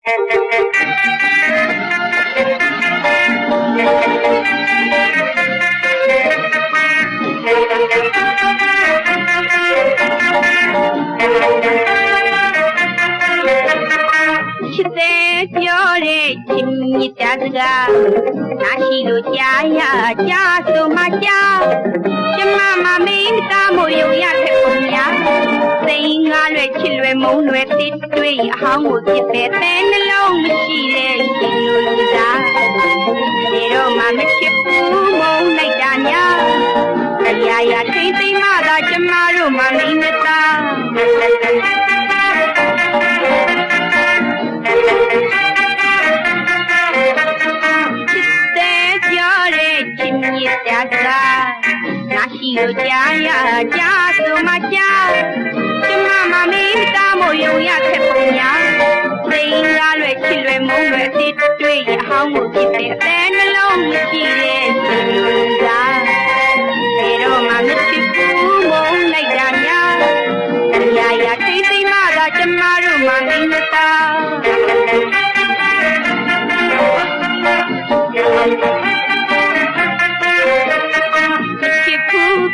ချစ်တဲ့ပြောတဲ့ချင်းမြတ်တာစကားနားရှိလို့ကြားရကြားဆိုမှကြားကျမမမင်းသားမို့ယုံရခဲ့ပုံများစိန်ငါလွယ်ချစ်လွယ်မုန်းလွယ်တစ်တွေ့အဟောင်းကိုပြစ်တဲ့တဲ့နှလုံးမရှိတဲ့ရှင်လူလူသားဒီတော့မှမချစ်ဘူးမုန်းလိုက်တာများအရာရာထိမ့်သိမ့်မှသာကျမတို့မမင်းသားနာရှိလို့ကြားရကြားဆိုမှကြားကျမမမင်းသားမို့ယုံရခဲ့ပုံများစိန်ကားလွယ်ချစ်လွယ်မုန်းလွယ်အစ်တွေ့ရအဟောင်းကိုဖြစ်တဲ့အသေးနှလုံးမရှိတဲ့ရှင်လူသားဘယ်တော့မှမချစ်ဘူးမုန်းလိုက်တာများအရာရာထိမ့်သိမ့်မှသာကျမတို့မမင်းသား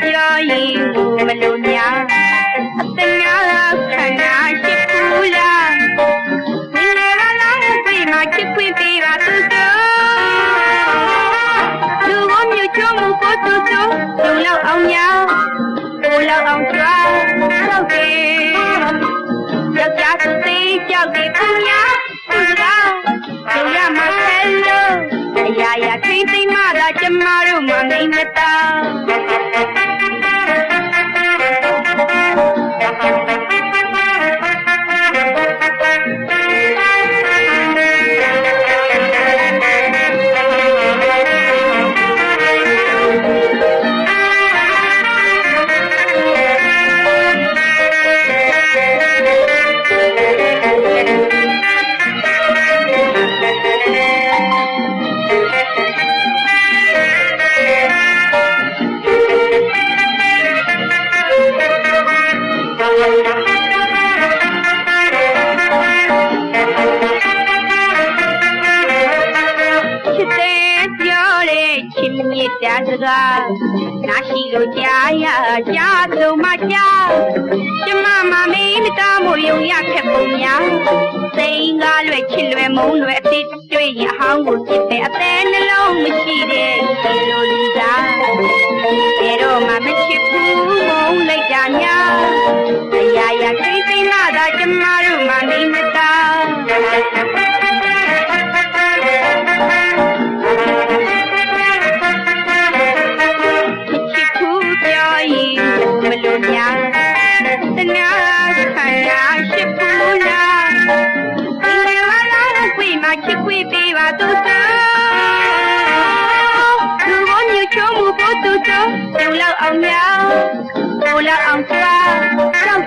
ပြောရင်မလို့များအတညာခန္ဓာရှိဘူးလားဒီနေ့ကလည်းပြေးမှချစ်ခွေးပေးပါသူတို့လူဝမျိုးချုံမှုကိုသူတို့လုံလောက်အောင်ညာကိုလောက်အောင်ကြွားတော့တယ်ယောက်ျားသူသေးကြောက်တယ်ပူညာသူကလူရမှာဆဲလို့အရာရာထိမ့်သိမ့်မှသာကျမတို့မမင်းမသားတာစကားနားရှိလို့ကြားရကြားဆိုမှကြားကျမမမင်းသားမို့ယုံရခဲ့ပုံများစိန်ကားလွယ်ချစ်လွယ်မုန်းလွယ်အစ်တွေ့ရအဟောင်းကိုပြစ်တဲ့အသေးနှလုံးမရှိတဲ့ရှင်လူလူသားဘယ်တော့မှမချစ်ဘူးမုန်းလိုက်တာများအရာရာထိမ့်သိမ့်မှသာကျမတို့မမင်းသားမလို့များတနာခန္ဓာရှိဘူးလားဒီနေ့ကလည်းပြေးမှချစ်ခွေးပေးပါသူတို့လူဝမျိုးချုံမှုကိုသူတို့လုံလောက်အောင်များကိုလောက်အောင်ကြွားတော့